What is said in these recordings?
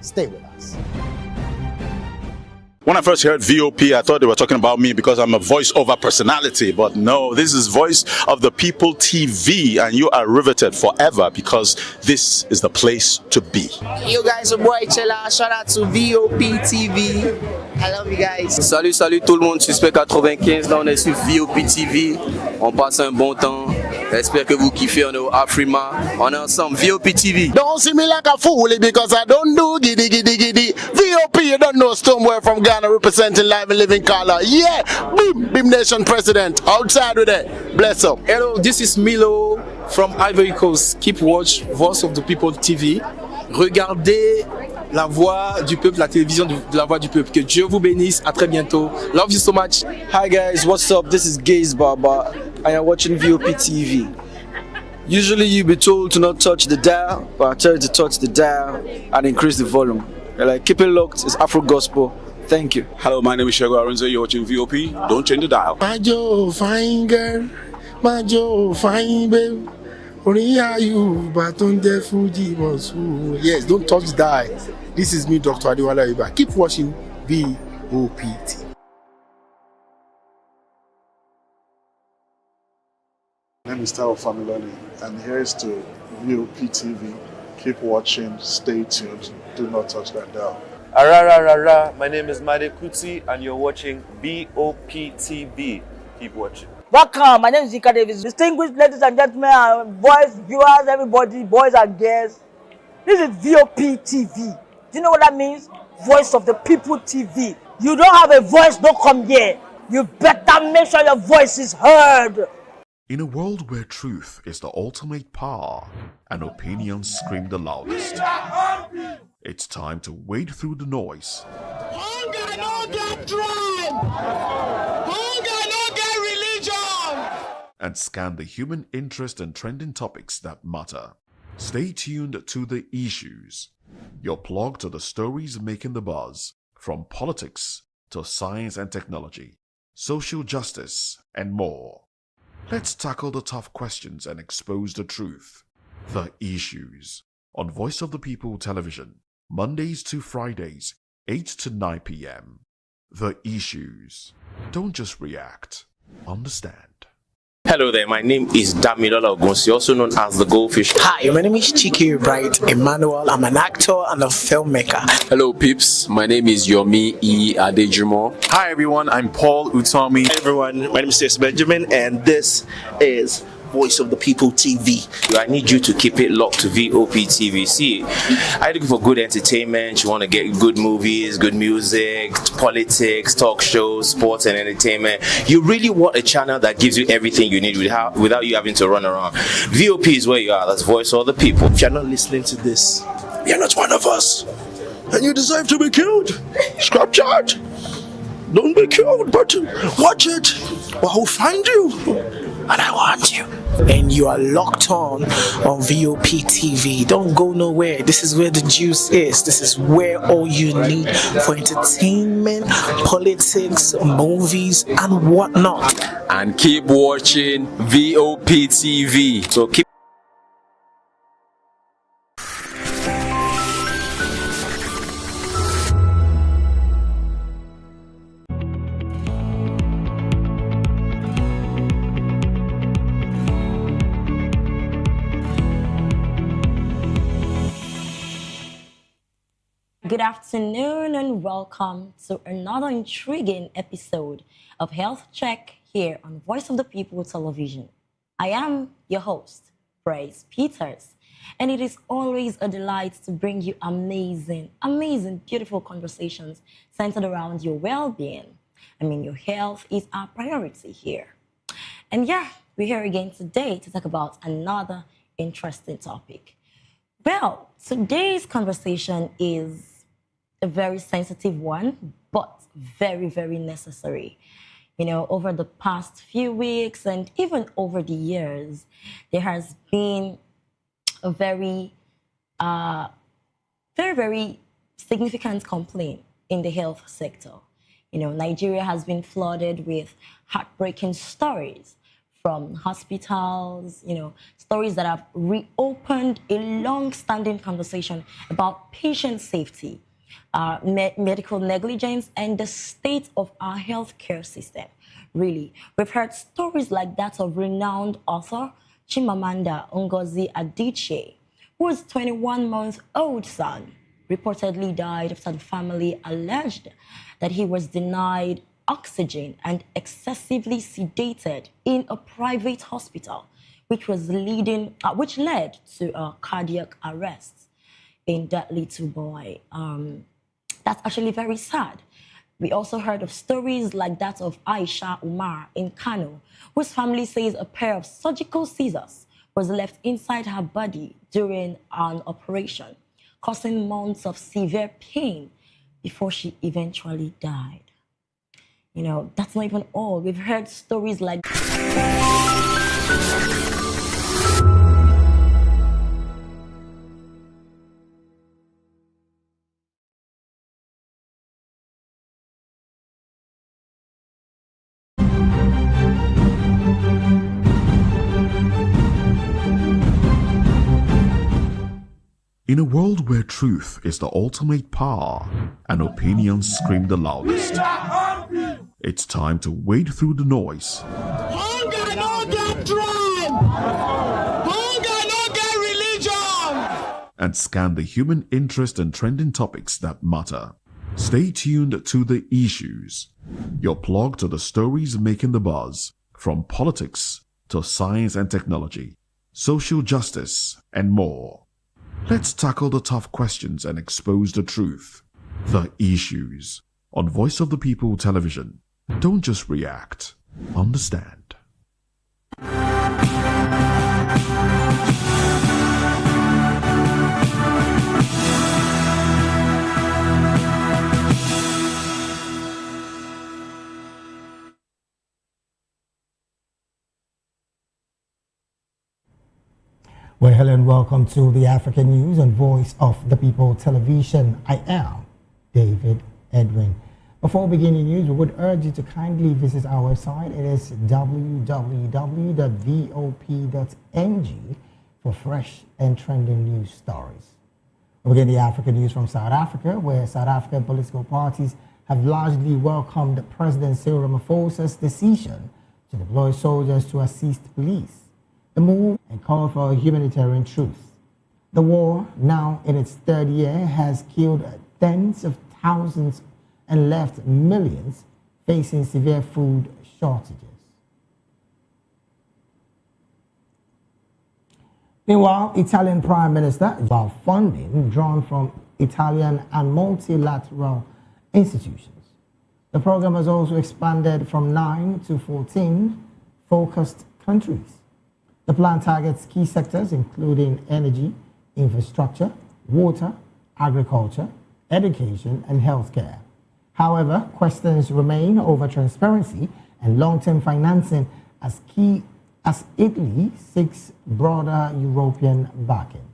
Stay with us. When I first heard VOP, I thought they were talking about me because I'm a voiceover personality. But no, this is Voice of the People TV, and you are riveted forever because this is the place to be. Yo guys, your boy Chella. Shout out to VOP TV. I love you guys. Salut, salut tout le monde. Suspect 95. Là, on est sur VOP TV. On passe un bon temps. J'espère que vous kiffez. On est au Afrima. On est ensemble. VOP TV. Don't see me like a fool because I don't do giddy giddy giddy. VOP, you don't know somewhere from Ghana representing live and living color. Yeah, Beam Nation President. Outside with it. Bless up. Hello, this is Milo from Ivory Coast. Keep watch Voice of the People TV. Regardez la voix du peuple, la télévision de la voix du peuple. Que Dieu vous bénisse. À très bientôt. Love you so much. Hi guys, what's up? This is Gaze Baba. I am watching VOP TV. Usually you be told to not touch the dial, but I tell you to touch the dial and increase the volume. You're like, keep it locked. It's Afro Gospel. Thank you. Hello, my name is Shego Aronzo. You're watching VOP. Don't change the dial. My Joe, fine girl. My Joe, fine babe. Only are you, but on the Fuji was. Yes, don't touch the dial. This is me, Dr. Adiwala Iba. Keep watching VOPT. My name is Tao Familoni, and here's to VOP TV. Keep watching, stay tuned, do not touch that dial. Arararara, my name is Made Kuti, and you're watching VOP TV. Keep watching. Welcome, my name is Zika Davis. Distinguished ladies and gentlemen, boys, viewers, everybody, boys and girls. This is VOP TV. Do you know what that means? Voice of the People TV. You don't have a voice, don't come here. You better make sure your voice is heard. In a world where truth is the ultimate power and opinions scream the loudest, it's time to wade through the noise. Hunger no get crime. Hunger no get religion. And scan the human interest and trending topics that matter. Stay tuned to The Issues, your plug to the stories making the buzz, from politics to science and technology, social justice, and more. Let's tackle the tough questions and expose the truth. The Issues on Voice of the People Television, Mondays to Fridays, 8 to 9 p.m. The Issues. Don't just react, understand. Hello there, my name is Damilola Ogunsi, also known as the Goldfish. Hi, my name is Chike Bright Emmanuel. I'm an actor and a filmmaker. Hello, peeps. My name is Yomi E. Adejimo. Hi, everyone. I'm Paul Utomi. Hi, everyone. My name is Stacey Benjamin, and this is Voice of the People TV. I need you to keep it locked to VOP TV. See, are you looking for good entertainment? You want to get good movies, good music, politics, talk shows, sports and entertainment. You really want a channel that gives you everything you need without you having to run around. VOP is where you are. That's Voice of the People. If you're not listening to this, you're not one of us. And you deserve to be killed. Scrap charge. Don't be killed, but watch it. Or I'll find you. And I want you. And you are locked on VOP TV. Don't go nowhere. This is where the juice is. This is where all you need for entertainment, politics, movies, and whatnot. And keep watching VOP TV. So keep. Good afternoon and welcome to another intriguing episode of Health Check here on Voice of the People Television. I am your host, Bryce Peters, and it is always a delight to bring you amazing, beautiful conversations centered around your well-being. I mean, your health is our priority here. And yeah, we're here again today to talk about another interesting topic. Well, today's conversation is a very sensitive one, but very, very necessary. You know, over the past few weeks and even over the years, there has been a very, very significant complaint in the health sector. You know, Nigeria has been flooded with heartbreaking stories from hospitals, stories that have reopened a long-standing conversation about patient safety, medical negligence, and the state of our healthcare system. Really, we've heard stories like that of renowned author Chimamanda Ngozi Adichie, whose 21-month-old son reportedly died after the family alleged that he was denied oxygen and excessively sedated in a private hospital, which led to a cardiac arrest in that little boy. That's actually very sad. We also heard of stories like that of Aisha Umar in Kano, whose family says a pair of surgical scissors was left inside her body during an operation, causing months of severe pain before she eventually died. That's not even all. We've heard stories like... In a world where truth is the ultimate power and opinions scream the loudest, it's time to wade through the noise. Hunger no get drum! Hunger no get religion! And scan the human interest and trending topics that matter. Stay tuned to The Issues, your plug to the stories making the buzz, from politics to science and technology, social justice, and more. Let's tackle the tough questions and expose the truth. The Issues on Voice of the People Television. Don't just react, understand. Well, hello and welcome to the African News on Voice of the People Television. I am David Edwin. Before beginning news, we would urge you to kindly visit our website. It is www.vop.ng for fresh and trending news stories. We begin the African news from South Africa, where South African political parties have largely welcomed President Cyril Ramaphosa's decision to deploy soldiers to assist police. The move and call for humanitarian truce. The war, now in its third year, has killed tens of thousands and left millions facing severe food shortages. Meanwhile, Italian Prime Minister, about funding drawn from Italian and multilateral institutions. The program has also expanded from 9 to 14 focused countries. The plan targets key sectors including energy, infrastructure, water, agriculture, education, and healthcare. However, questions remain over transparency and long-term financing as Italy seeks broader European backing.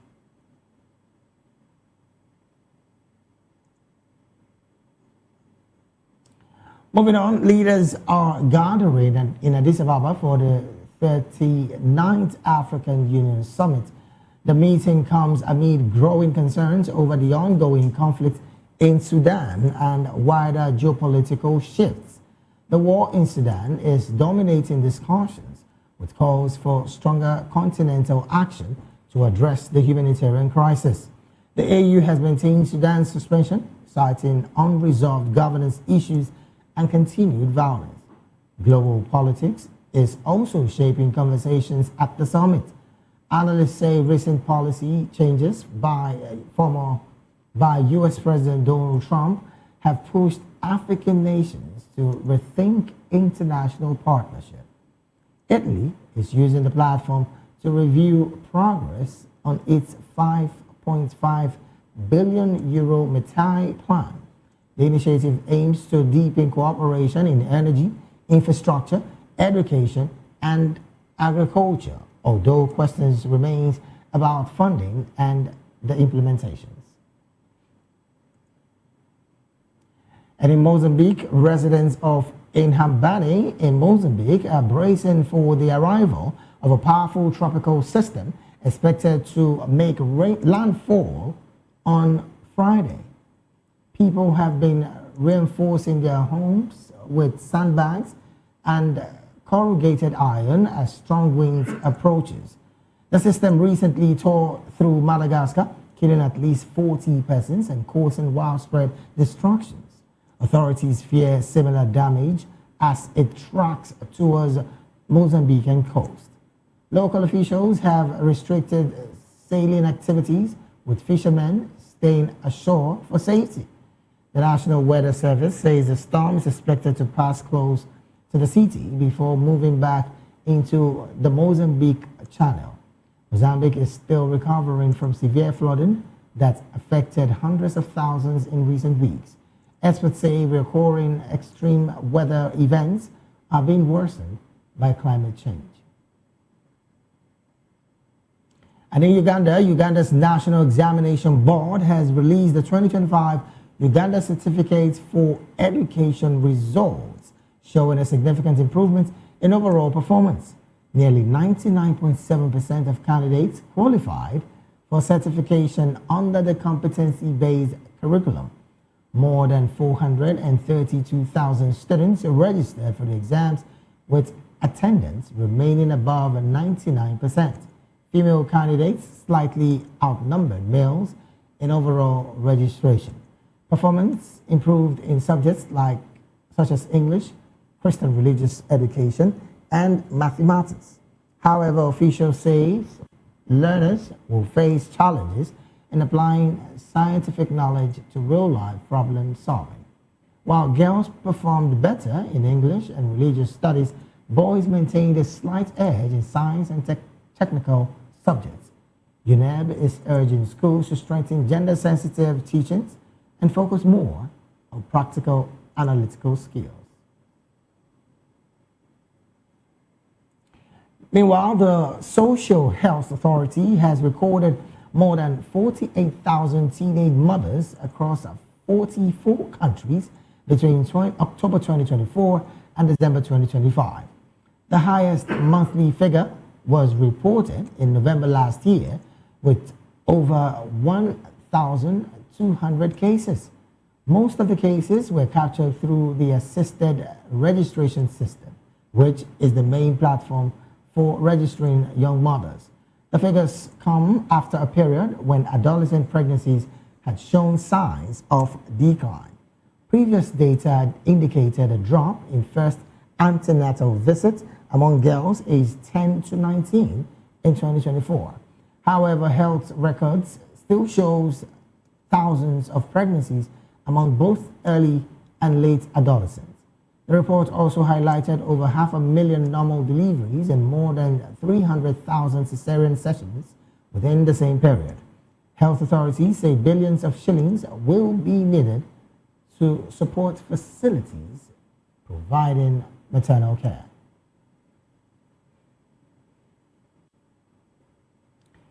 Moving on, leaders are gathering in Addis Ababa for the 39th African Union Summit. The meeting comes amid growing concerns over the ongoing conflict in Sudan and wider geopolitical shifts. The war in Sudan is dominating discussions, with calls for stronger continental action to address the humanitarian crisis. The AU has maintained Sudan's suspension, citing unresolved governance issues and continued violence. Global politics is also shaping conversations at the summit. Analysts say recent policy changes by U.S. President Donald Trump have pushed African nations to rethink international partnership. Italy is using the platform to review progress on its €5.5 billion Mattei plan. The initiative aims to deepen cooperation in energy, infrastructure, education, and agriculture, although questions remain about funding and the implementations. And in Mozambique, residents of in Hambane in Mozambique are bracing for the arrival of a powerful tropical system expected to make landfall on Friday. People have been reinforcing their homes with sandbags and corrugated iron as strong winds approaches. The system recently tore through Madagascar, killing at least 40 persons and causing widespread destructions. Authorities fear similar damage as it tracks towards Mozambican coast. Local officials have restricted sailing activities, with fishermen staying ashore for safety. The National Weather Service says the storm is expected to pass close to the city before moving back into the Mozambique Channel. Mozambique is still recovering from severe flooding that affected hundreds of thousands in recent weeks. Experts say recurring extreme weather events are being worsened by climate change. And in Uganda, Uganda's National Examination Board has released the 2025 Uganda Certificate for Education results, showing a significant improvement in overall performance. Nearly 99.7% of candidates qualified for certification under the competency-based curriculum. More than 432,000 students registered for the exams, with attendance remaining above 99%. Female candidates slightly outnumbered males in overall registration. Performance improved in subjects such as English, Christian religious education, and mathematics. However, officials say learners will face challenges in applying scientific knowledge to real-life problem solving. While girls performed better in English and religious studies, boys maintained a slight edge in science and technical subjects. UNEB is urging schools to strengthen gender-sensitive teachings and focus more on practical analytical skills. Meanwhile, the Social Health Authority has recorded more than 48,000 teenage mothers across 44 countries between October 2024 and December 2025. The highest monthly figure was reported in November last year, with over 1,200 cases. Most of the cases were captured through the assisted registration system, which is the main platform for registering young mothers. The figures come after a period when adolescent pregnancies had shown signs of decline. Previous data indicated a drop in first antenatal visits among girls aged 10 to 19 in 2024. However, health records still shows thousands of pregnancies among both early and late adolescents. The report also highlighted over 500,000 normal deliveries and more than 300,000 cesarean sessions within the same period. Health authorities say billions of shillings will be needed to support facilities providing maternal care.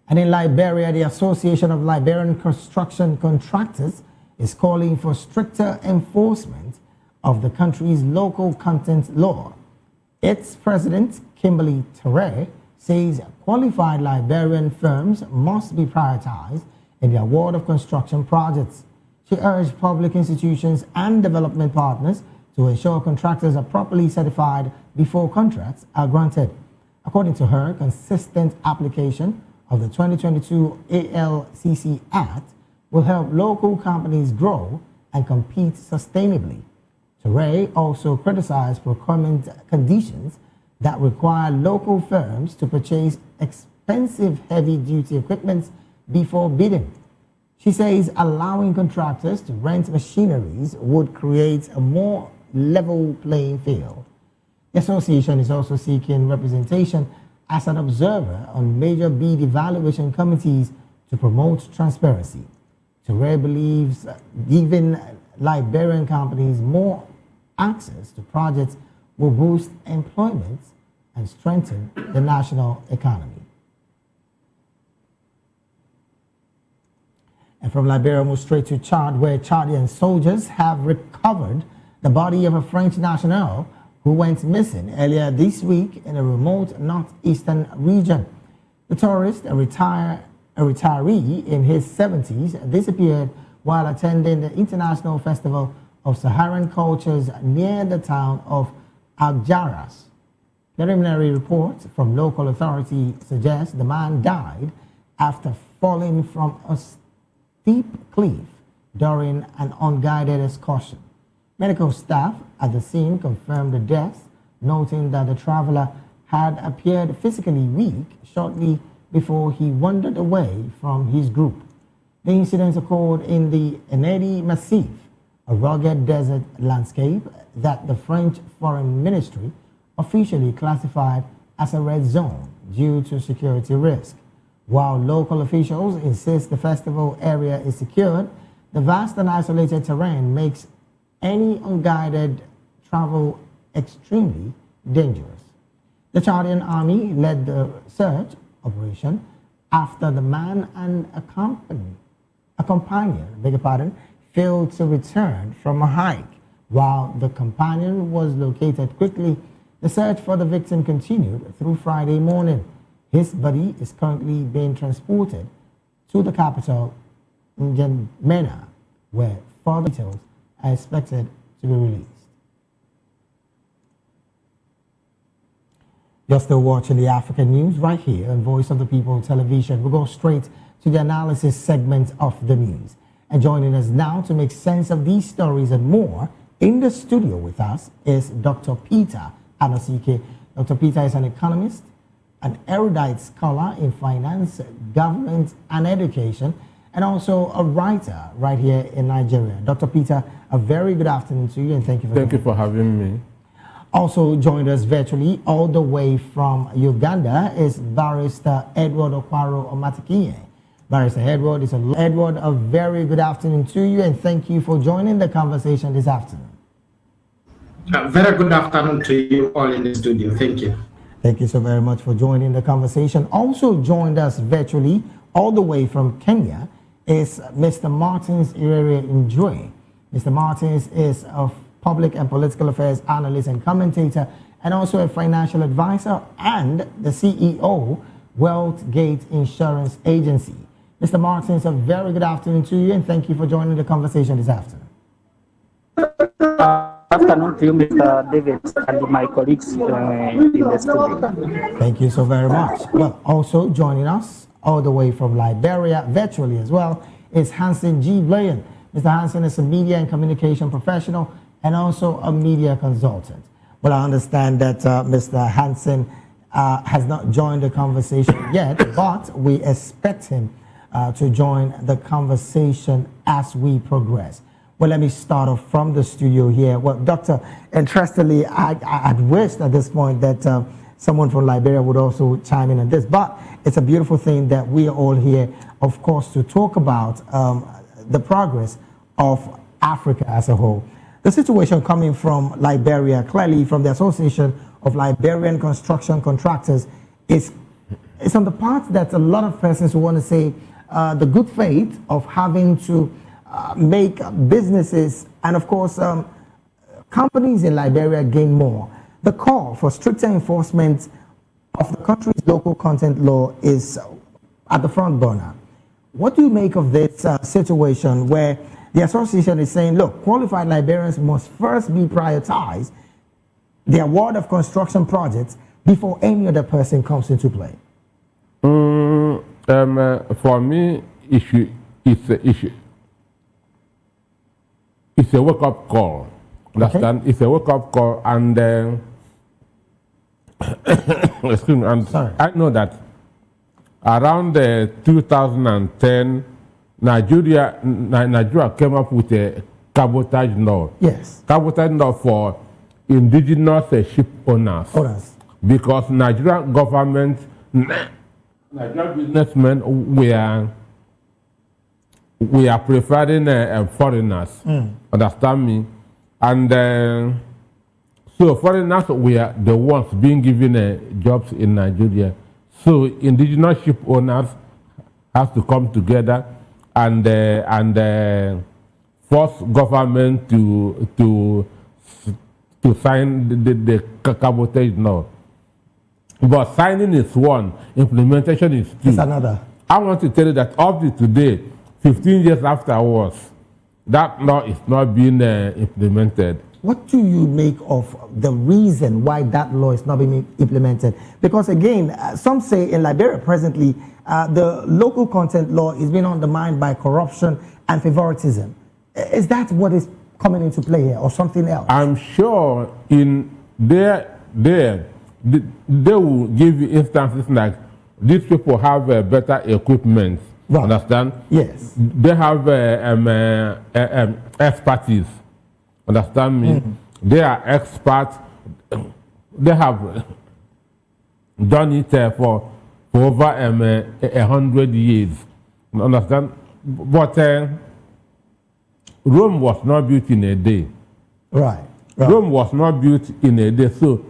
And in Liberia, the Association of Liberian Construction Contractors is calling for stricter enforcement of the country's local content law. Its president, Kimberly Terre, says qualified Liberian firms must be prioritized in the award of construction projects. She urged public institutions and development partners to ensure contractors are properly certified before contracts are granted. According to her, consistent application of the 2022 ALCC Act will help local companies grow and compete sustainably. Terre also criticized procurement conditions that require local firms to purchase expensive heavy-duty equipment before bidding. She says allowing contractors to rent machineries would create a more level playing field. The association is also seeking representation as an observer on major bid evaluation committees to promote transparency. Terre believes giving Liberian companies more access to projects will boost employment and strengthen the national economy. And from Liberia, move straight to Chad, where Chadian soldiers have recovered the body of a French national who went missing earlier this week in a remote northeastern region. The tourist, a retiree in his 70s, disappeared while attending the International Festival of Saharan Cultures near the town of Algeciras. Preliminary reports from local authorities suggest the man died after falling from a steep cliff during an unguided excursion. Medical staff at the scene confirmed the death, noting that the traveler had appeared physically weak shortly before he wandered away from his group. The incident occurred in the Enedi Massif, a rugged desert landscape that the French Foreign Ministry officially classified as a red zone due to security risk. While local officials insist the festival area is secured, the vast and isolated terrain makes any unguided travel extremely dangerous. The Chadian army led the search operation after the man and a companion, failed to return from a hike. While the companion was located quickly, the search for the victim continued through Friday morning. His body is currently being transported to the capital, N'Djamena, where further details are expected to be released. You're still watching the African news right here on Voice of the People television. We'll go straight to the analysis segment of the news. And joining us now to make sense of these stories and more, in the studio with us is Dr. Peter Anosike. Dr. Peter is an economist, an erudite scholar in finance, government, and education, and also a writer right here in Nigeria. Dr. Peter, a very good afternoon to you, and thank you for having me. Also joined us virtually all the way from Uganda is Barrister Edward Okwaro Omatikiye. Barrister Edward, a very good afternoon to you, and thank you for joining the conversation this afternoon. Very good afternoon to you all in the studio. Thank you. Thank you so very much for joining the conversation. Also joined us virtually all the way from Kenya is Mr. Martins Irere Njue. Mr. Martins is a public and political affairs analyst and commentator, and also a financial advisor and the CEO, Wealthgate Insurance Agency. Mr. Martins, a very good afternoon to you, and thank you for joining the conversation this afternoon. Good afternoon to you, Mr. David, and my colleagues in the studio. Thank you so very much. Well, also joining us all the way from Liberia, virtually as well, is Hansen G. Blayan. Mr. Hansen is a media and communication professional and also a media consultant. Well, I understand that Mr. Hansen has not joined the conversation yet, but we expect him to join the conversation as we progress. Well, let me start off from the studio here. Well, Doctor, interestingly, I'd wished at this point that someone from Liberia would also chime in on this, but it's a beautiful thing that we are all here, of course, to talk about the progress of Africa as a whole. The situation coming from Liberia, clearly from the Association of Liberian Construction Contractors, is on the part that a lot of persons who want to say the good faith of having to make businesses and, of course, companies in Liberia gain more. The call for stricter enforcement of the country's local content law is at the front burner. What do you make of this situation where the association is saying, look, qualified Liberians must first be prioritized the award of construction projects before any other person comes into play? For me, it's a wake-up call. Understand? Okay. It's a wake-up call, and excuse me. And I know that around 2010, Nigeria came up with a cabotage law. Yes. Cabotage law for indigenous ship owners. Because Nigerian government, Nigerian businessmen, we are preferring foreigners. Understand me? And so foreigners, we are the ones being given jobs in Nigeria. So indigenous ship owners have to come together and force government to to sign the cabotage law. But signing is one, implementation is two. It's another. I want to tell you that up to today, 15 years afterwards, that law is not being implemented. What do you make of the reason why that law is not being implemented? Because again, some say in Liberia presently, the local content law is being undermined by corruption and favoritism. Is that what is coming into play here, or something else? I'm sure in they will give you instances like these people have better equipment. Right. Understand? Yes. They have expertise. Understand me? Mm-hmm. They are experts. They have done it for over 100 years. Understand? But Rome was not built in a day. Right. Rome was not built in a day. So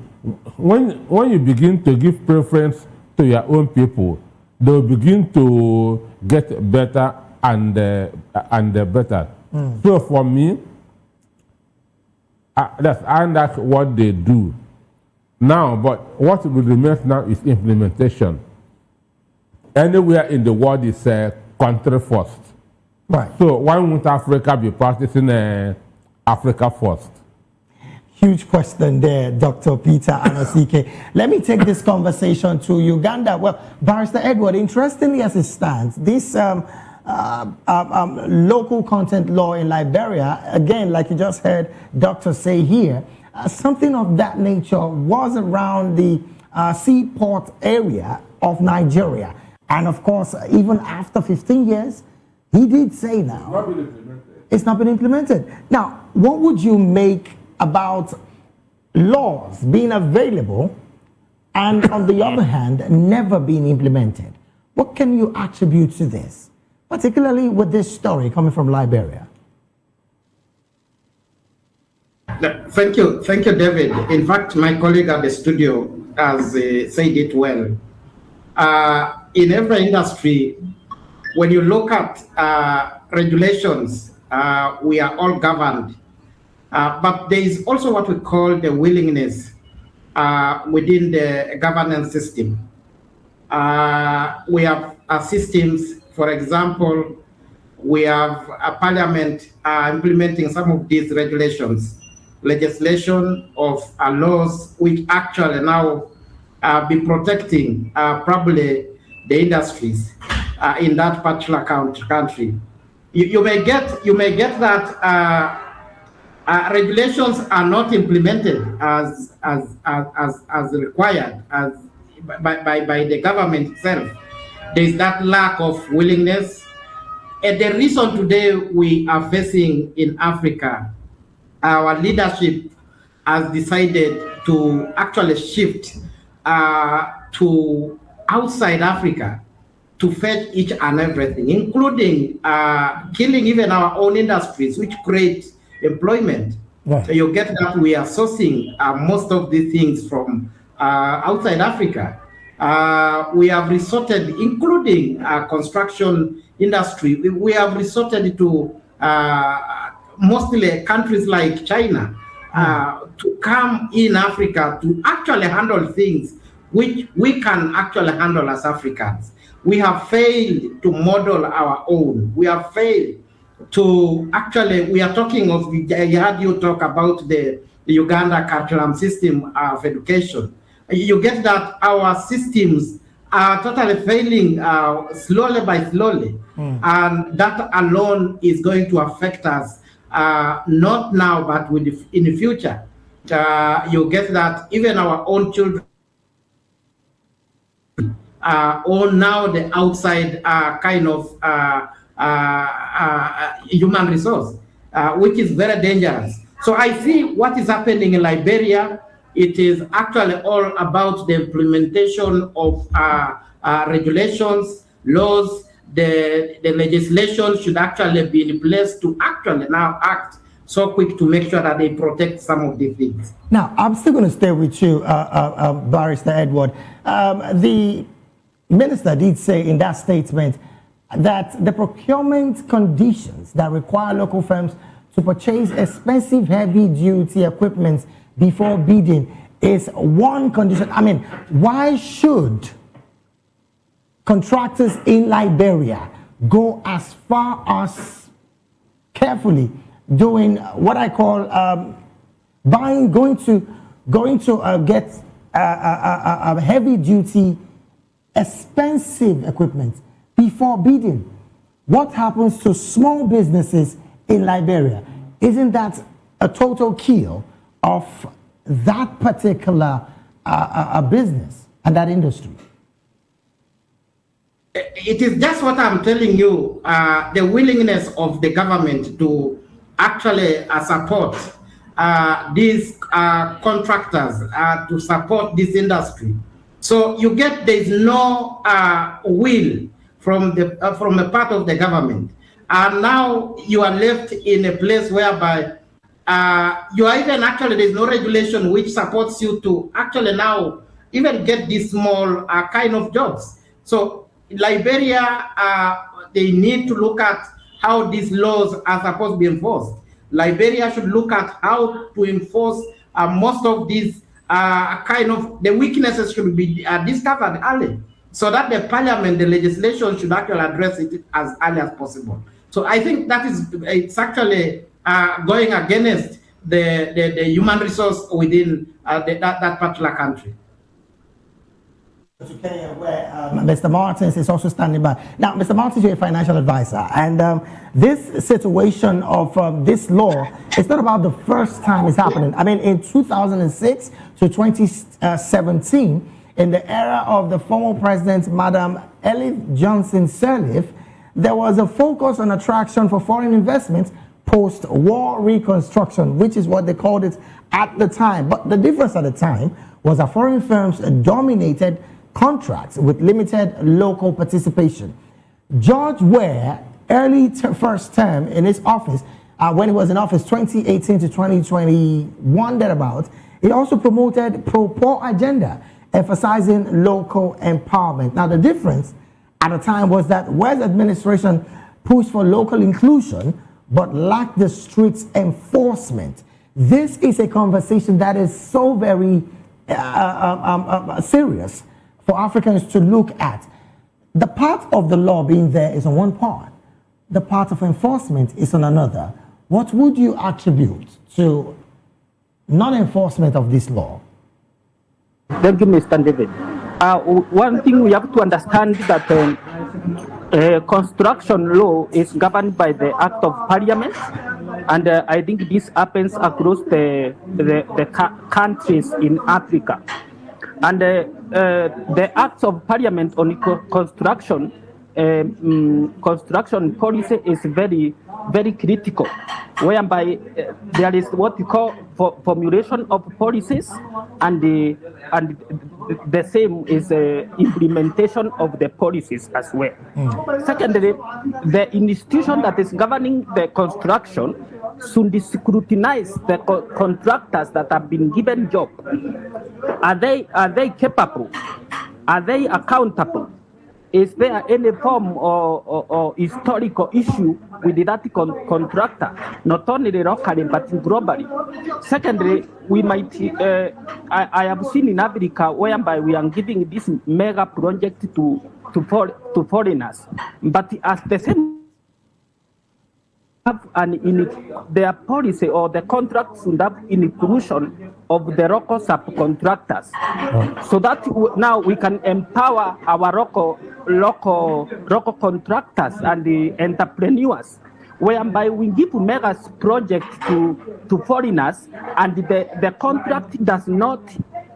when you begin to give preference to your own people, they'll begin to get better and better. Mm. So for me, that's what they do now. But what will remain now is implementation. Anywhere in the world is country first. Right. So why won't Africa be practicing Africa first? Huge question there, Dr. Peter Anosike. Let me take this conversation to Uganda. Well, Barrister Edward, interestingly as it stands, this local content law in Liberia, again, like you just heard Dr. say here, something of that nature was around the seaport area of Nigeria. And of course, even after 15 years, he did say now, it's not been implemented. Now, what would you make about laws being available and on the other hand, never being implemented? What can you attribute to this, particularly with this story coming from Liberia? Thank you, David. In fact, my colleague at the studio has said it well. In every industry, when you look at regulations, we are all governed. But there is also what we call the willingness within the governance system. We have systems, for example, we have a parliament implementing some of these regulations, legislation of laws which actually now be protecting probably the industries in that particular country. You may get that regulations are not implemented as required by the government itself. There is that lack of willingness. And the reason today we are facing in Africa, our leadership has decided to actually shift to outside Africa to fetch each and everything, including killing even our own industries, which create employment. Right. So you get that we are sourcing most of these things from outside Africa. We have resorted, including construction industry, we have resorted to mostly countries like China to come in Africa to actually handle things which we can actually handle as Africans. We have failed to model our own. We have failed to actually, we are talking of, I heard you talk about the Uganda curriculum system of education. You get that our systems are totally failing slowly by slowly. And that alone is going to affect us, not now, but in the future. You get that even our own children own now the outside kind of human resource, which is very dangerous. So I see what is happening in Liberia. It is actually all about the implementation of regulations, laws. The legislation should actually be in place to actually now act so quick to make sure that they protect some of these things. Now, I'm still going to stay with you, Barrister Edward. The minister did say in that statement that the procurement conditions that require local firms to purchase expensive heavy-duty equipment before bidding is one condition. I mean, why should contractors in Liberia go as far as carefully doing what I call going to get a heavy duty, expensive equipment before bidding? What happens to small businesses in Liberia? Isn't that a total kill of that particular business and that industry? It is just what I'm telling you, the willingness of the government to actually support these contractors, to support this industry. So you get there's no will from a part of the government. And now you are left in a place whereby you are even actually, there's no regulation which supports you to actually now even get these small kind of jobs. So Liberia, they need to look at how these laws are supposed to be enforced. Liberia should look at how to enforce most of these the weaknesses should be discovered early, so that the parliament, the legislation should actually address it as early as possible. So I think that it's actually going against the human resource within that particular country. To Kenya, where Mr. Martins is also standing by. Now, Mr. Martins, you're a financial advisor, and this situation of this law, it's not about the first time it's happening. I mean, in 2006 to 2017, in the era of the former president, Madam Elif Johnson Sirleaf, there was a focus on attraction for foreign investments post-war reconstruction, which is what they called it at the time. But the difference at the time was that foreign firms dominated contracts with limited local participation. George Weah, early first term in his office, when he was in office 2018 to 2021, thereabouts, he also promoted pro-poor agenda, emphasizing local empowerment. Now, the difference at the time was that Weah's administration pushed for local inclusion, but lacked the strict enforcement. This is a conversation that is so very serious for Africans to look at. The part of the law being there is on one part. The part of enforcement is on another. What would you attribute to non-enforcement of this law? Thank you, Mr. David. One thing we have to understand that construction law is governed by the Act of Parliament, and I think this happens across the countries in Africa. And the Acts of Parliament on construction policy is very, very critical, whereby there is what we call formulation of policies, and the same is implementation of the policies as well. Secondly, the institution that is governing the construction should scrutinize the contractors that have been given job. Are they capable? Are they accountable? Is there any form or historical issue with that contractor, not only locally but globally? Secondly, we might, I have seen in Africa whereby we are giving this mega project to foreigners, but at the same in their policy or the contracts should have inclusion of the local subcontractors, so that now we can empower our local contractors and the entrepreneurs, whereby we give mega projects to foreigners, and the contract does not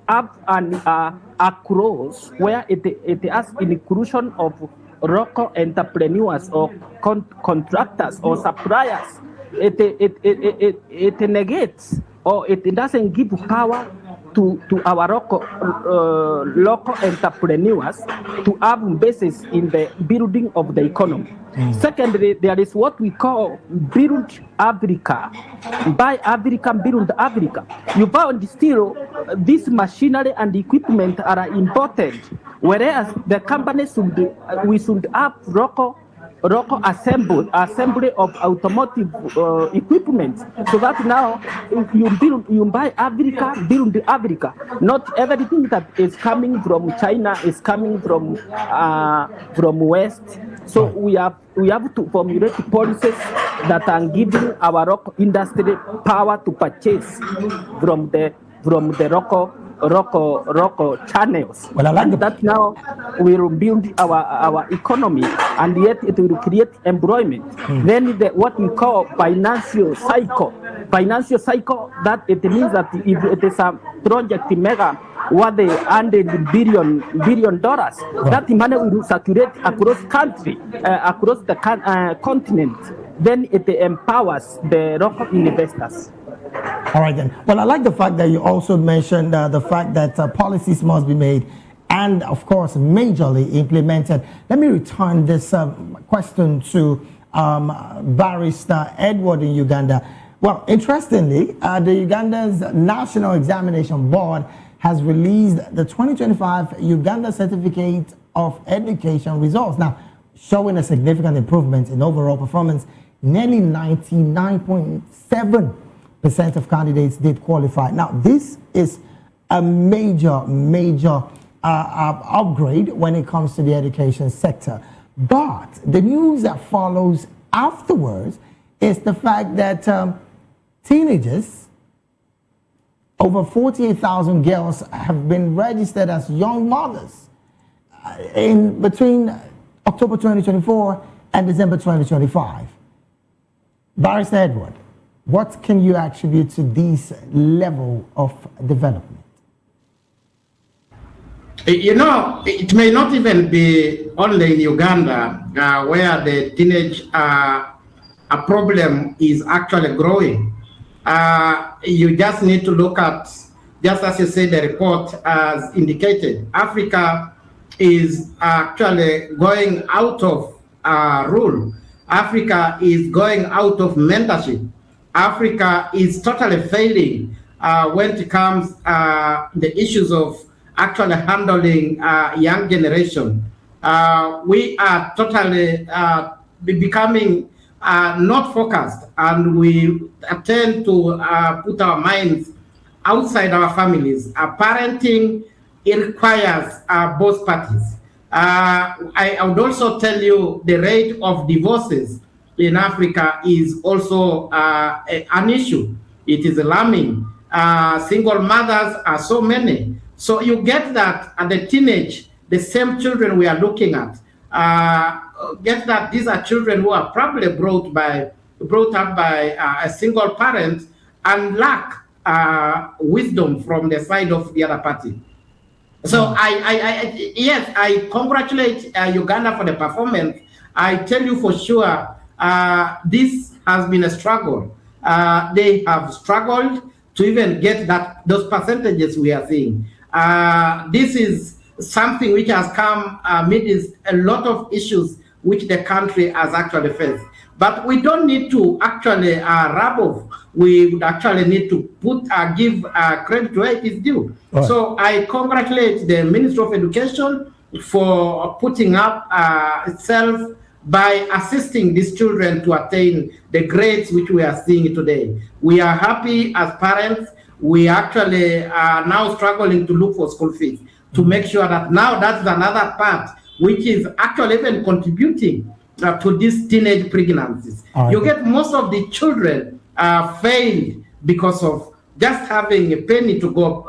have a clause where it has inclusion of local entrepreneurs or contractors or suppliers. It negates, or it doesn't give power to our local entrepreneurs to have basis in the building of the economy. Secondly, there is what we call Build Africa, Buy Africa, Build Africa. You found still this machinery and equipment are important, whereas the companies we should have local local assembly of automotive equipment, so that now if you buy Africa, build Africa. Not everything that is coming from China is coming from West. So we have to formulate policies that are giving our local industry power to purchase from the local channels. Well, I like that now we will build our economy, and yet it will create employment. Then what we call financial cycle, that it means that if it is a project mega what they $100 billion, that money will circulate across country, across the continent. Then it empowers the local investors. All right then. Well, I like the fact that you also mentioned the fact that policies must be made and, of course, majorly implemented. Let me return this question to Barrister Edward in Uganda. Well, interestingly, the Uganda's National Examination Board has released the 2025 Uganda Certificate of Education results. Now, showing a significant improvement in overall performance, nearly 99.7% of candidates did qualify. Now, this is a major upgrade when it comes to the education sector. But the news that follows afterwards is the fact that teenagers, over 48,000 girls have been registered as young mothers in between October 2024 and December 2025. Barrister Edward, what can you attribute to this level of development? You know, it may not even be only in Uganda where the teenage a problem is actually growing. You just need to look at, just as you said, the report has indicated, Africa is actually going out of rule. Africa is going out of mentorship. Africa is totally failing when it comes the issues of actually handling young generation. We are totally becoming not focused, and we tend to put our minds outside our families. Parenting, it requires both parties. I would also tell you the rate of divorces in Africa is also an issue. It is alarming. Single mothers are so many. So you get that at the teenage, the same children we are looking at, get that these are children who are probably brought up by a single parent and lack wisdom from the side of the other party. So yes, I congratulate Uganda for the performance. I tell you for sure, this has been a struggle. They have struggled to even get those percentages we are seeing. This is something which has come amidst a lot of issues which the country has actually faced. But we don't need to actually rub off. We would actually need to give credit where it is due. Right. So I congratulate the Ministry of Education for putting up itself by assisting these children to attain the grades which we are seeing today. We are happy as parents. We actually are now struggling to look for school fees to make sure that now that's another part which is actually even contributing to these teenage pregnancies. Right. You get most of the children failed because of just having a penny to go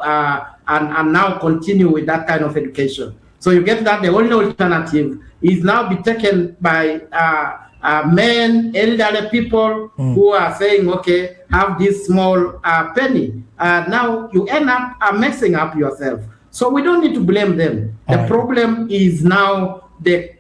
and now continue with that kind of education. So you get that the only alternative is now be taken by men, elderly people who are saying, okay, have this small penny. Now you end up messing up yourself. So we don't need to blame them. The problem is now the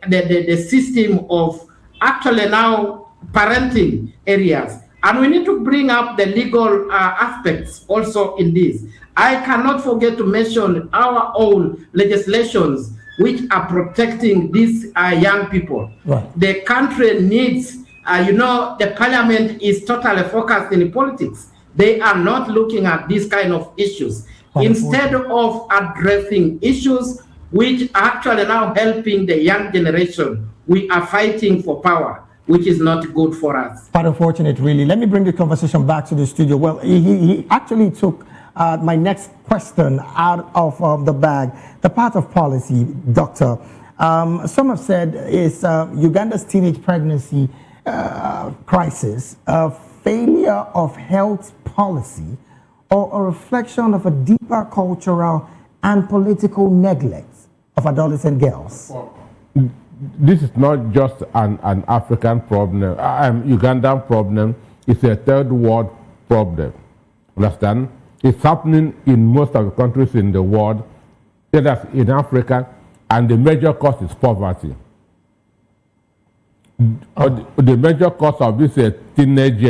system of actually now parenting areas. And we need to bring up the legal aspects also in this. I cannot forget to mention our own legislations which are protecting these young people. Right. The country needs, the parliament is totally focused in politics. They are not looking at these kind of issues. Instead of addressing issues which are actually now helping the young generation we are fighting for power, which is not good for us. Quite unfortunate, really. Let me bring the conversation back to the studio. Well, he actually took my next question out of the bag. The part of policy, Doctor. Some have said is Uganda's teenage pregnancy crisis a failure of health policy or a reflection of a deeper cultural and political neglect of adolescent girls? This is not just an African problem, Ugandan problem. It's a third world problem. Understand? It's happening in most of the countries in the world, that's in Africa, and the major cause is poverty. The major cause of this teenage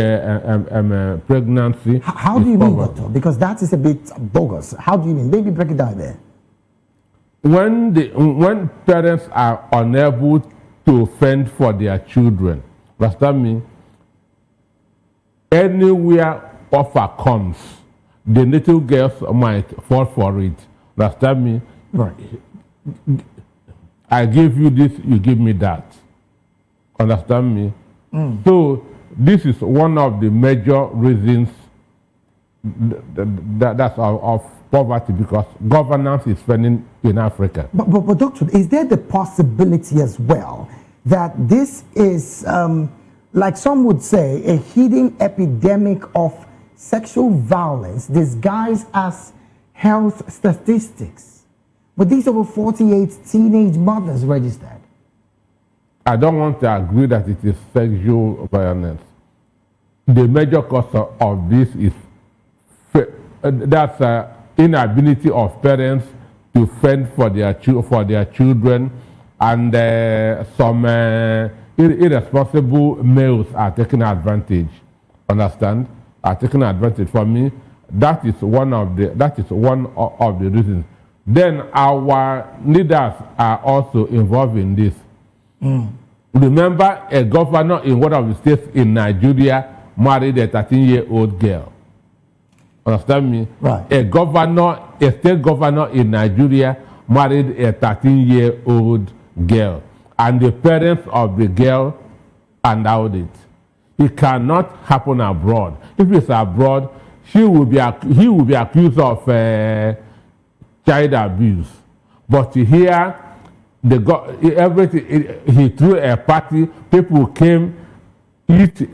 pregnancy. How do you mean, Doctor? Because that is a bit bogus. How do you mean? Maybe break it down there. When parents are unable to fend for their children, understand me? Anywhere offer comes, the little girls might fall for it. Understand me? Right. I give you this, you give me that. Understand me? So this is one of the major reasons that's of poverty, because governance is failing in Africa. But Doctor, is there the possibility as well that this is, like some would say, a hidden epidemic of sexual violence disguised as health statistics? But these over 48 teenage mothers registered. I don't want to agree that it is sexual violence. The major cause of this is that's inability of parents to fend for their children, and some irresponsible males are taking advantage. Understand? Are taking advantage. For me, that is one of the reasons. Then our leaders are also involved in this. Remember, a governor in one of the states in Nigeria married a 13-year-old girl. Understand me? Right. A state governor in Nigeria married a 13-year-old girl, and the parents of the girl allowed it. It cannot happen abroad. If it's abroad, he will be accused of child abuse. But here, everything, he threw a party, people came, eat,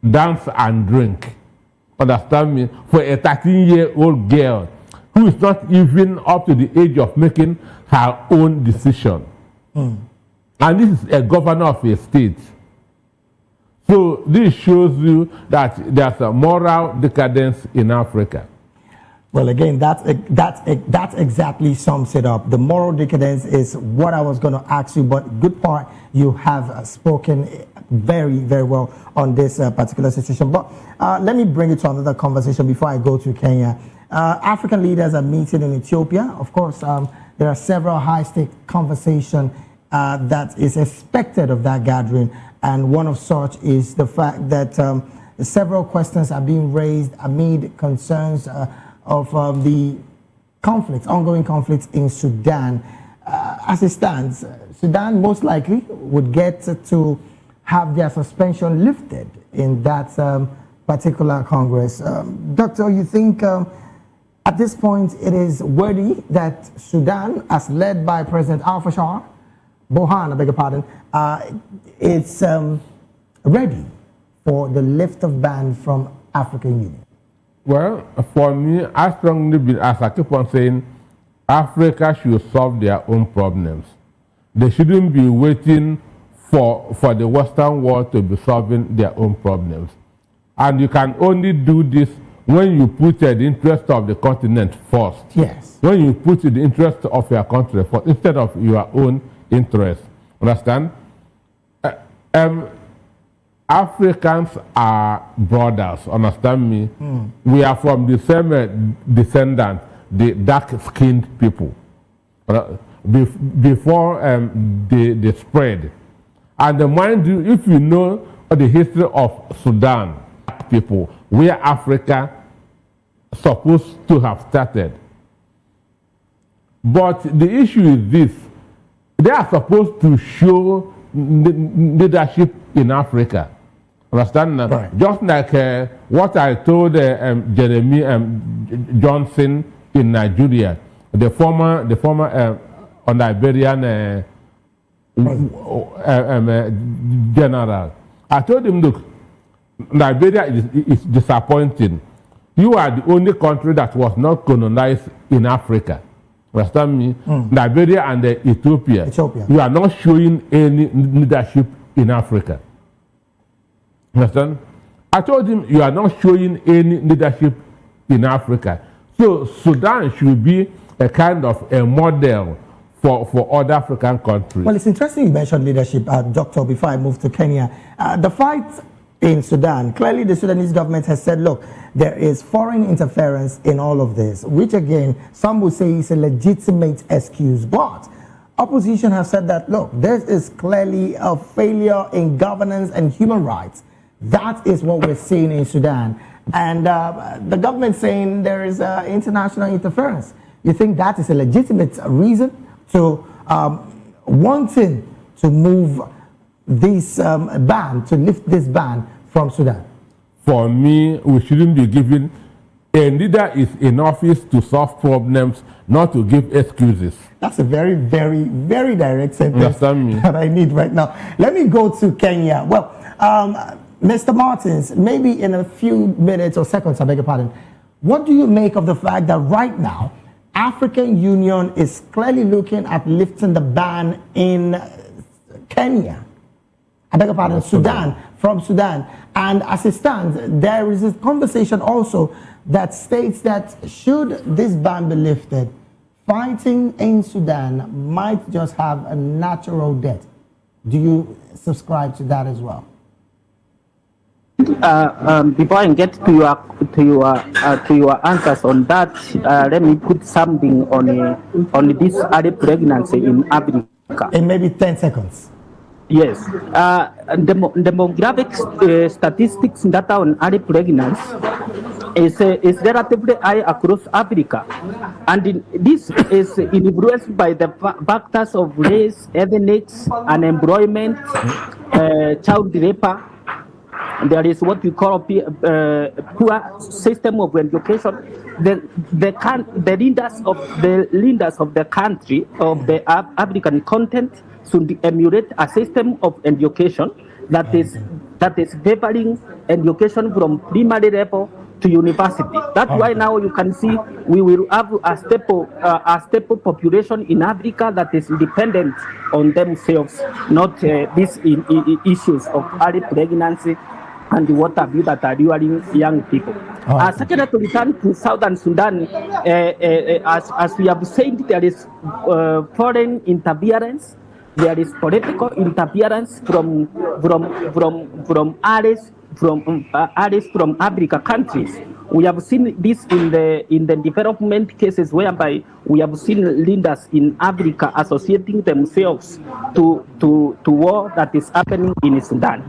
dance and drink. Understand me? For a 13-year-old girl who is not even up to the age of making her own decision. And this is a governor of a state. So this shows you that there's a moral decadence in Africa. Well, again, that exactly sums it up. The moral decadence is what I was going to ask you, but good part, you have spoken very, very well on this particular situation. But let me bring it to another conversation before I go to Kenya. African leaders are meeting in Ethiopia. Of course, there are several high-stake conversations that is expected of that gathering, and one of such is the fact that several questions are being raised amid concerns of the conflicts, ongoing conflicts in Sudan. As it stands, Sudan most likely would get to have their suspension lifted in that particular Congress. Doctor, you think at this point it is worthy that Sudan, as led by President Al-Bashir, Bohan, I beg your pardon, it's ready for the lift of ban from African Union? Well, for me, I strongly believe, as I keep on saying, Africa should solve their own problems. They shouldn't be waiting for the Western world to be solving their own problems. And you can only do this when you put the interest of the continent first. Yes. When you put the interest of your country first, instead of your own interest. Understand? Africans are brothers, understand me? We are from the same descendant, the dark-skinned people, before the spread. And mind you, if you know the history of Sudan, people, where Africa supposed to have started. But the issue is this: they are supposed to show leadership in Africa. Understand? Right. Just like what I told Jeremy Johnson in Nigeria, the former Liberian general. I told him, look, Liberia is disappointing. You are the only country that was not colonized in Africa. Understand me? Liberia and Ethiopia. You are not showing any leadership in Africa. Understand? I told him you are not showing any leadership in Africa. So Sudan should be a kind of a model for other African countries. Well, it's interesting you mentioned leadership, Doctor, before I move to Kenya. The fight in Sudan, clearly the Sudanese government has said, look, there is foreign interference in all of this, which again, some would say is a legitimate excuse. But opposition have said that, look, this is clearly a failure in governance and human rights. That is what we're seeing in Sudan. And the government saying there is international interference. You think that is a legitimate reason to wanting to move this ban, to lift this ban from Sudan? For me, we shouldn't be giving a leader is in office to solve problems, not to give excuses. That's a very, very, very direct sentence that I need right now. Let me go to Kenya. Well, Mr. Martins, maybe in a few minutes or seconds, I beg your pardon, what do you make of the fact that right now, African Union is clearly looking at lifting the ban in Kenya? I beg your pardon, Sudan, from Sudan. And as it stands, there is a conversation also that states that should this ban be lifted, fighting in Sudan might just have a natural death. Do you subscribe to that as well? Before I get to your answers on that, let me put something on this early pregnancy in Africa. In maybe 10 seconds. Yes, demographic statistics data on early pregnancy is relatively high across Africa, and this is influenced by the factors of race, ethnics, unemployment, child labor. There is what we call a poor system of education. The leaders of the country, of the African content, should emulate a system of education that is favoring education from primary level to university. That's why now you can see we will have a staple population in Africa that is dependent on themselves, not these issues of early pregnancy and what have you that are luring young people. Second, to return to Southern Sudan, as we have said, there is foreign interference. There is political interference from allies from Africa countries. We have seen this in the development cases whereby we have seen leaders in Africa associating themselves to war that is happening in Sudan.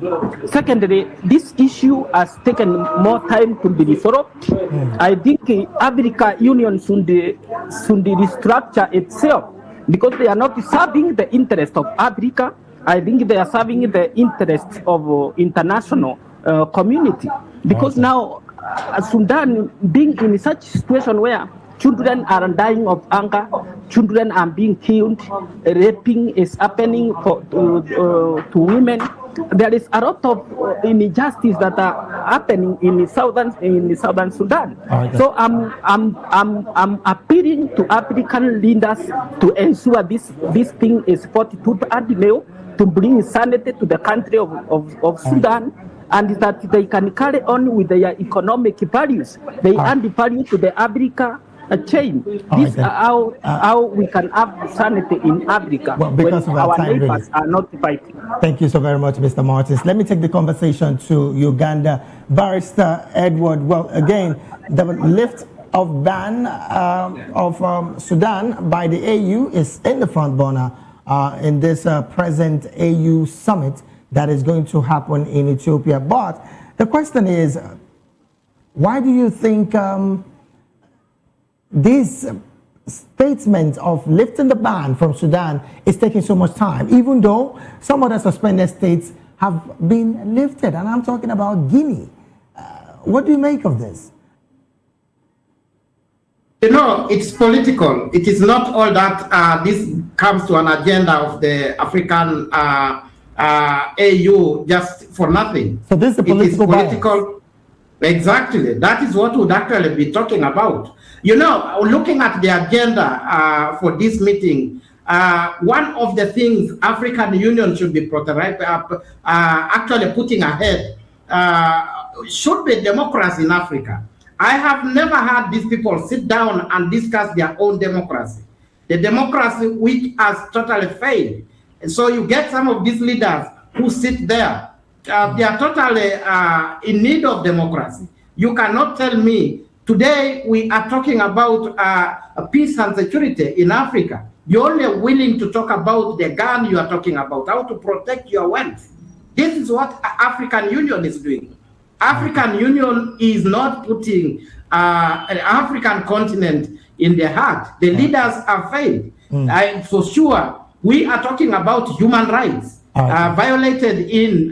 Secondly, this issue has taken more time to be resolved. I think Africa Union should restructure itself, because they are not serving the interest of Africa. I think they are serving the interest of international community. Because now Sudan being in such situation where children are dying of hunger, children are being killed, raping is happening to women. There is a lot of injustice that are happening in southern Sudan. So I'm appealing to African leaders to ensure this thing is fought tooth and nail, to bring sanity to the country of Sudan, and that they can carry on with their economic values. They add the value to the Africa chain. This is how we can have sanity in Africa, when our neighbors are not fighting. Thank you so very much, Mr. Martins. Let me take the conversation to Uganda. Barrister Edward, well, again, the lift of ban of Sudan by the AU is in the front burner in this present AU summit that is going to happen in Ethiopia. But the question is, why do you think this statement of lifting the ban from Sudan is taking so much time, even though some other suspended states have been lifted. And I'm talking about Guinea. What do you make of this? You know, it's political. It is not all that this comes to an agenda of the African AU just for nothing. So this is a political bias. Exactly. That is what we'd actually be talking about. You know, looking at the agenda for this meeting, one of the things African Union should be actually putting ahead should be democracy in Africa. I have never had these people sit down and discuss their own democracy. The democracy which has totally failed. And so you get some of these leaders who sit there. They are totally in need of democracy. You cannot tell me, today we are talking about peace and security in Africa. You're only willing to talk about the gun you are talking about, how to protect your wealth. This is what African Union is doing. African Union is not putting an African continent in the heart. The leaders have failed. For sure, we are talking about human rights violated in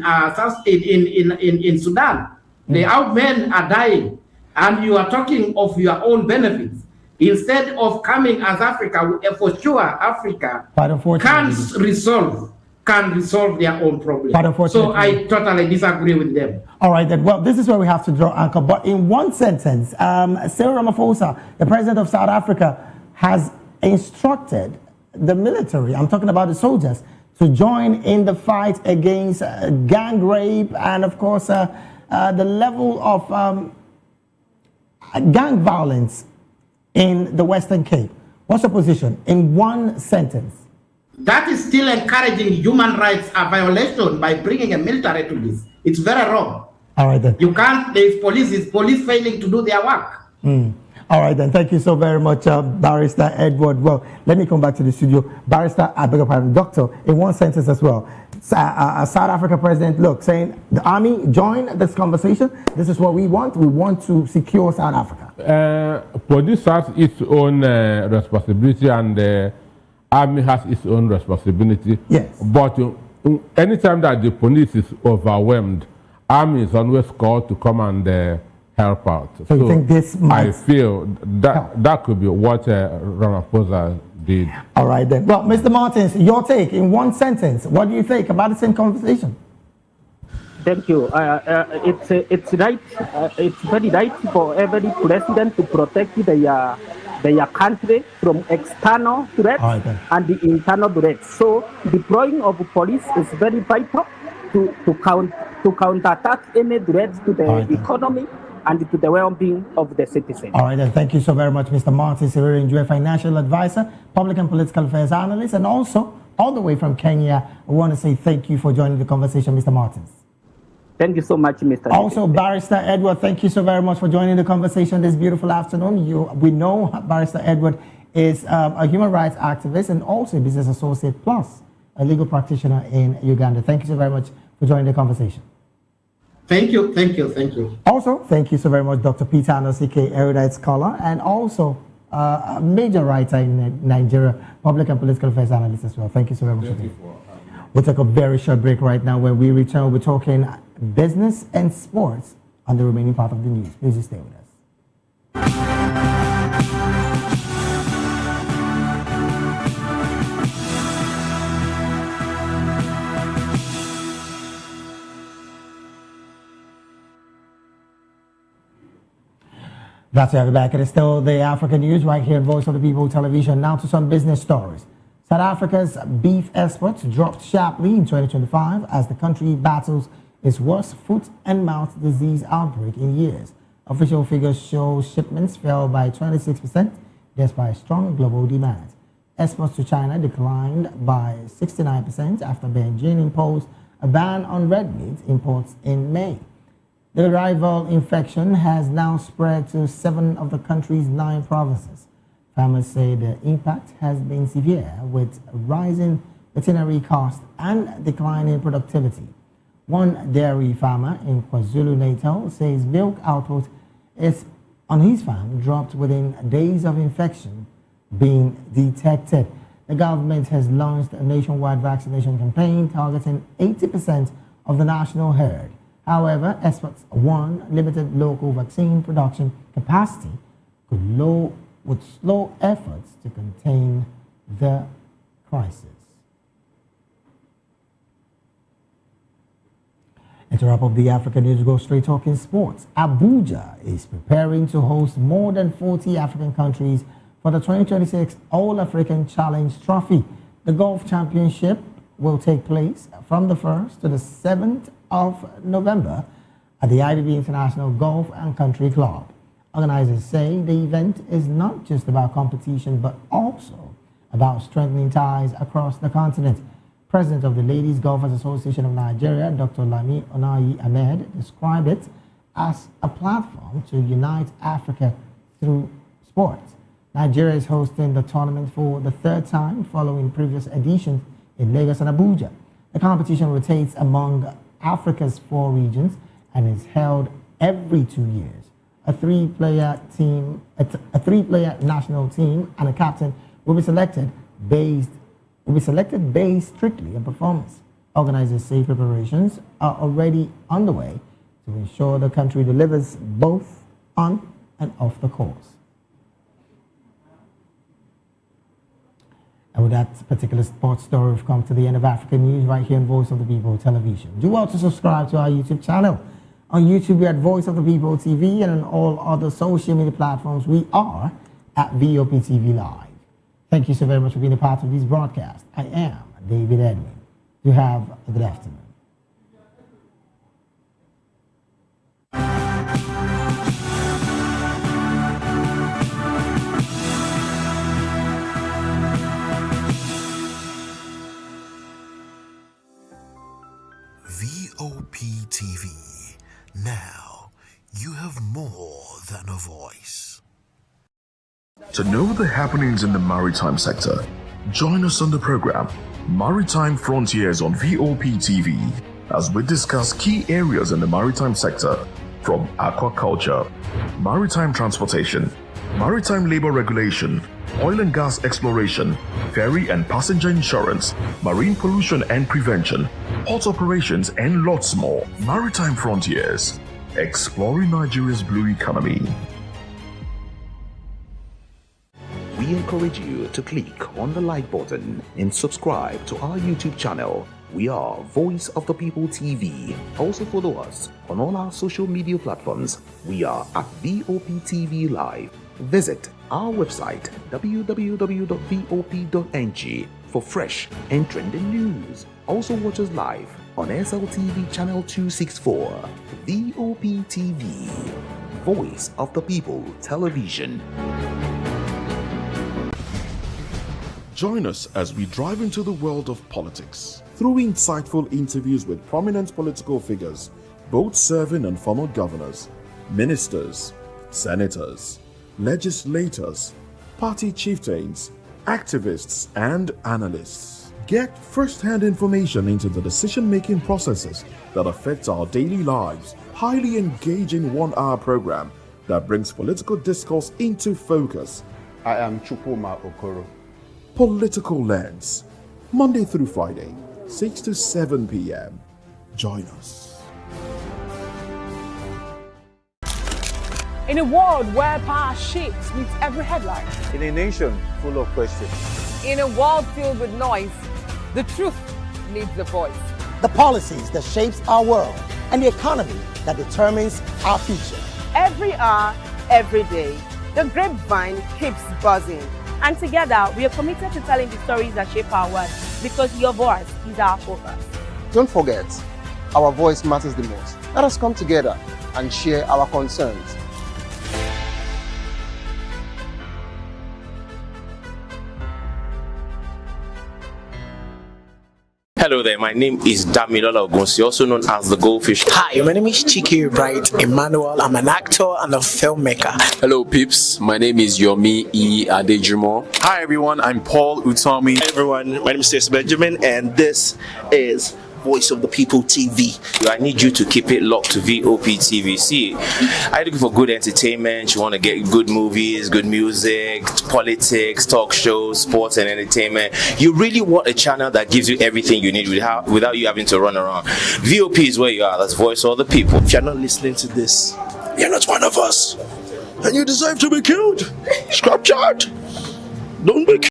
Sudan. The out men are dying, and you are talking of your own benefits. Instead of coming as Africa, for sure, Africa can resolve their own problems. So I totally disagree with them. All right, then. Well, this is where we have to draw anchor. But in one sentence, Cyril Ramaphosa, the president of South Africa, has instructed the military, I'm talking about the soldiers, to join in the fight against gang rape and, of course, the level of gang violence in the Western Cape. What's your position in one sentence? That is still encouraging human rights violation by bringing a military to this. It's very wrong. All right, then. You can't, there's police failing to do their work. All right, then. Thank you so very much, Barrister Edward. Well, let me come back to the studio. Barrister, I beg your pardon, Doctor, in one sentence as well. South Africa president, look, saying the army join this conversation. This is what we want. We want to secure South Africa. Police has its own responsibility, and the army has its own responsibility. Yes. But anytime that the police is overwhelmed, army is always called to come and help out. So you think this might I feel that could be what Ramaphosa did. All right, then. Well, Mr. Martins, your take in one sentence. What do you think about the same conversation? Thank you. It's right. It's very right for every president to protect their country from external threats and the internal threats. So deploying of police is very vital to counterattack any threats to the economy and to the well-being of the citizens. All right, then. Thank you so very much, Mr. Martins, a very enjoyed financial advisor, public and political affairs analyst, and also all the way from Kenya. I want to say thank you for joining the conversation, Mr. Martins. Thank you so much, Mr. Also, Barrister Edward, thank you so very much for joining the conversation this beautiful afternoon. We know Barrister Edward is a human rights activist and also a business associate plus a legal practitioner in Uganda. Thank you so very much for joining the conversation. Thank you, thank you, thank you. Also, thank you so very much, Dr. Peter Anosike, erudite scholar, and also a major writer in Nigeria, public and political affairs analyst as well. Thank you so very much. We'll take a very short break right now. When we return, we're talking business and sports on the remaining part of the news. Please stay with us. Glad to have you back. It is still the African news right here at Voice of the People Television. Now to some business stories. South Africa's beef exports dropped sharply in 2025 as the country battles its worst foot and mouth disease outbreak in years. Official figures show shipments fell by 26% despite strong global demand. Exports to China declined by 69% after Beijing imposed a ban on red meat imports in May. The rival infection has now spread to 7 of the country's 9 provinces. Farmers say the impact has been severe, with rising veterinary costs and declining productivity. One dairy farmer in KwaZulu-Natal says milk output is on his farm dropped within days of infection being detected. The government has launched a nationwide vaccination campaign targeting 80% of the national herd. However, experts warn limited local vaccine production capacity would slow efforts to contain the crisis. And to wrap up the African news, go straight talking sports. Abuja is preparing to host more than 40 African countries for the 2026 All-African Challenge Trophy. The golf championship will take place from the 1st to the 7th of November at the IBB International Golf and Country Club. Organizers say the event is not just about competition, but also about strengthening ties across the continent. President of the Ladies Golfers Association of Nigeria, Dr. Lami Onayi Ahmed, described it as a platform to unite Africa through sport. Nigeria is hosting the tournament for the third time following previous editions in Lagos and Abuja. The competition rotates among Africa's 4 regions and is held every 2 years. A three-player national team and a captain will be selected based strictly on performance. Organizers say preparations are already underway to ensure the country delivers both on and off the course. And with that particular sports story, we've come to the end of African News right here on Voice of the People Television. Do well to subscribe to our YouTube channel. On YouTube, we are at Voice of the People TV, and on all other social media platforms, we are at VOP TV Live. Thank you so very much for being a part of this broadcast. I am David Edwin. You have a good afternoon. VOP TV. Now, you have more than a voice. To know the happenings in the maritime sector, join us on the program Maritime Frontiers on VOP TV as we discuss key areas in the maritime sector from aquaculture, maritime transportation, maritime labor regulation, oil and gas exploration, ferry and passenger insurance, marine pollution and prevention, port operations, and lots more. Maritime Frontiers, exploring Nigeria's blue economy. We encourage you to click on the like button and subscribe to our YouTube channel. We are Voice of the People TV. Also follow us on all our social media platforms. We are at VOP TV Live. Visit our website www.vop.ng for fresh and trending news. Also watch us live on SLTV channel 264. VOP TV, Voice of the People Television. Join us as we drive into the world of politics through insightful interviews with prominent political figures, both serving and former governors, ministers, senators, legislators, party chieftains, activists, and analysts. Get first-hand information into the decision-making processes that affect our daily lives. Highly engaging 1-hour program that brings political discourse into focus. I am Chukwuma Okoro. Political Lens, Monday through Friday, 6 to 7 p.m. Join us. In a world where power shapes meets every headline. In a nation full of questions. In a world filled with noise, the truth needs a voice. The policies that shapes our world and the economy that determines our future. Every hour, every day, the grapevine keeps buzzing. And together, we are committed to telling the stories that shape our world because your voice is our focus. Don't forget, our voice matters the most. Let us come together and share our concerns. Hello there, my name is Damilola Ogunsi, also known as the Goldfish. Hi, my name is Chiki Bright Emmanuel. I'm an actor and a filmmaker. Hello peeps, my name is Yomi E. Adejumo. Hi everyone, I'm Paul Utomi. Hi everyone, my name is Stacey Benjamin and this is Voice of the People TV. I need you to keep it locked to VOP TV. See, are you looking for good entertainment? You want to get good movies, good music, politics, talk shows, sports and entertainment. You really want a channel that gives you everything you need without you having to run around. VOP is where you are. That's Voice of the People. If you're not listening to this, you're not one of us. And you deserve to be killed. Scrap chat. Don't be killed.